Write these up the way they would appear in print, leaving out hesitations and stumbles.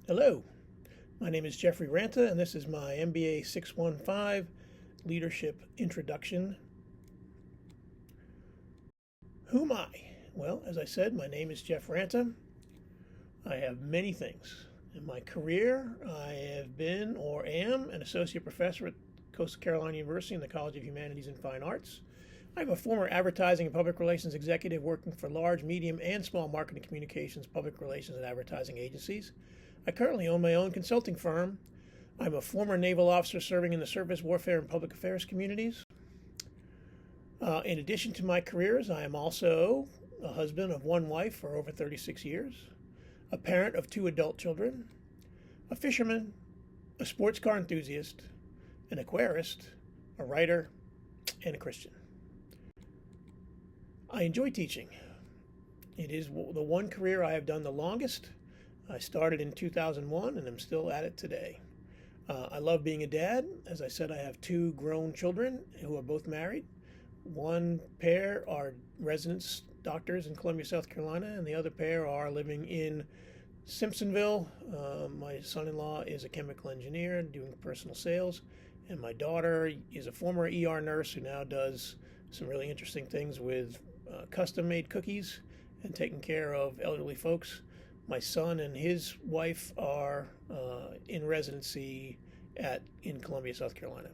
Hello, my name is Jeffrey Ranta, and this is my MBA 615 Leadership Introduction. Who am I? Well, as I said, my name is Jeff Ranta. I have many things. In my career, I have been or am an associate professor at Coastal Carolina University in the College of Humanities and Fine Arts. I'm a former advertising and public relations executive working for large, medium, and small marketing communications, public relations, and advertising agencies. I currently own my own consulting firm. I'm a former naval officer serving in the surface warfare and public affairs communities. In addition to my careers, I am also a husband of one wife for over 36 years, a parent of 2 adult children, a fisherman, a sports car enthusiast, an aquarist, a writer, and a Christian. I enjoy teaching. It is the one career I have done the longest. I started in 2001 and I'm still at it today. I love being a dad. As I said, I have 2 grown children who are both married. One pair are residence doctors in Columbia, South Carolina, and the other pair are living in Simpsonville. My son-in-law is a chemical engineer doing personal sales, and my daughter is a former ER nurse who now does some really interesting things with custom-made cookies and taking care of elderly folks. My son and his wife are in residency in Columbia, South Carolina.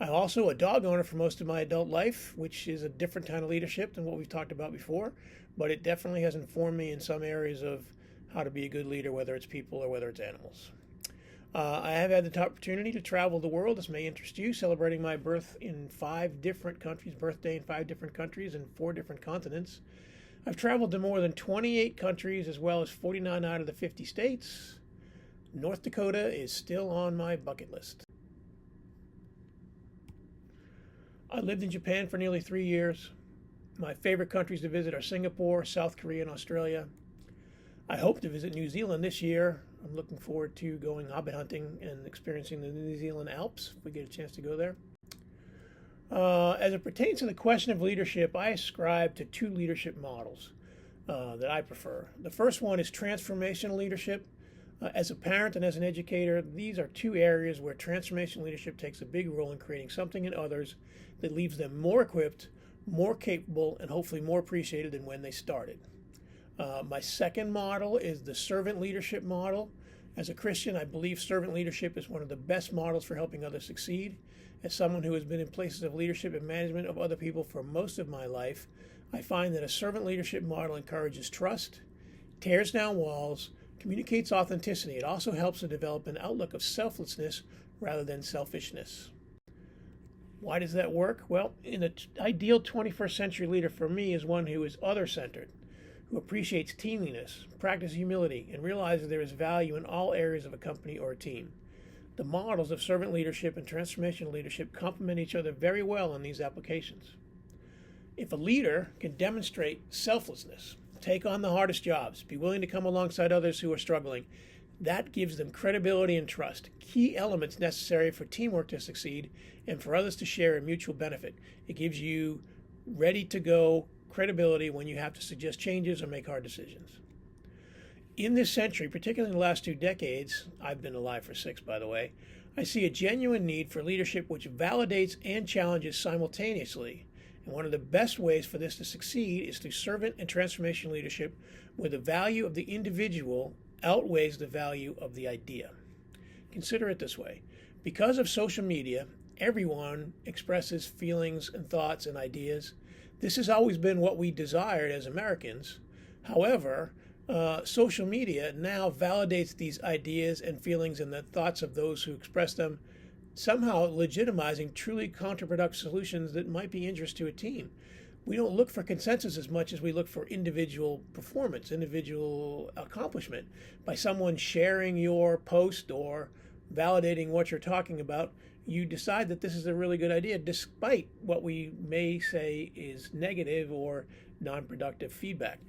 I'm also a dog owner for most of my adult life, which is a different kind of leadership than what we've talked about before, but it definitely has informed me in some areas of how to be a good leader, whether it's people or whether it's animals. I have had the opportunity to travel the world. This may interest you, celebrating my birth in 5 different countries, birthday in 5 different countries and 4 different continents. I've traveled to more than 28 countries as well as 49 out of the 50 states. North Dakota is still on my bucket list. I lived in Japan for nearly 3 years. My favorite countries to visit are Singapore, South Korea, and Australia. I hope to visit New Zealand this year. I'm looking forward to going hobbit hunting and experiencing the New Zealand Alps if we get a chance to go there. As it pertains to the question of leadership, I ascribe to 2 leadership models that I prefer. The first one is transformational leadership. As a parent and as an educator, these are 2 areas where transformational leadership takes a big role in creating something in others that leaves them more equipped, more capable, and hopefully more appreciated than when they started. My second model is the servant leadership model. As a Christian, I believe servant leadership is one of the best models for helping others succeed. As someone who has been in places of leadership and management of other people for most of my life, I find that a servant leadership model encourages trust, tears down walls, communicates authenticity. It also helps to develop an outlook of selflessness rather than selfishness. Why does that work? Well, an ideal 21st century leader for me is one who is other-centered, who appreciates teamliness, practices humility, and realizes there is value in all areas of a company or a team. The models of servant leadership and transformational leadership complement each other very well in these applications. If a leader can demonstrate selflessness, take on the hardest jobs, be willing to come alongside others who are struggling, that gives them credibility and trust, key elements necessary for teamwork to succeed and for others to share in mutual benefit. It gives you ready-to-go credibility when you have to suggest changes or make hard decisions. In this century, particularly in the last 2 decades, I've been alive for 6, by the way, I see a genuine need for leadership which validates and challenges simultaneously. And one of the best ways for this to succeed is through servant and transformation leadership where the value of the individual outweighs the value of the idea. Consider it this way. Because of social media, everyone expresses feelings and thoughts and ideas. This has always been what we desired as Americans. However, social media now validates these ideas and feelings and the thoughts of those who express them, somehow legitimizing truly counterproductive solutions that might be interest to a team. We don't look for consensus as much as we look for individual performance, individual accomplishment. By someone sharing your post or validating what you're talking about, you decide that this is a really good idea, despite what we may say is negative or non-productive feedback.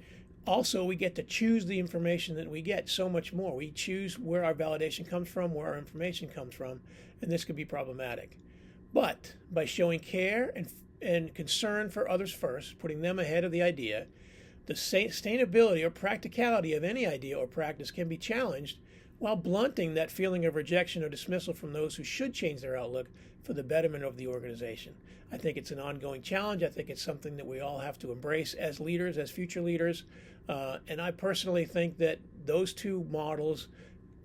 Also, we get to choose the information that we get so much more. We choose where our validation comes from, where our information comes from, and this could be problematic. But by showing care and concern for others first, putting them ahead of the idea, The sustainability or practicality of any idea or practice can be challenged while blunting that feeling of rejection or dismissal from those who should change their outlook for the betterment of the organization. I think it's an ongoing challenge. I think it's something that we all have to embrace as leaders, as future leaders. And I personally think that those two models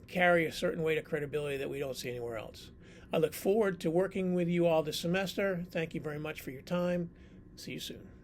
carry a certain weight of credibility that we don't see anywhere else. I look forward to working with you all this semester. Thank you very much for your time. See you soon.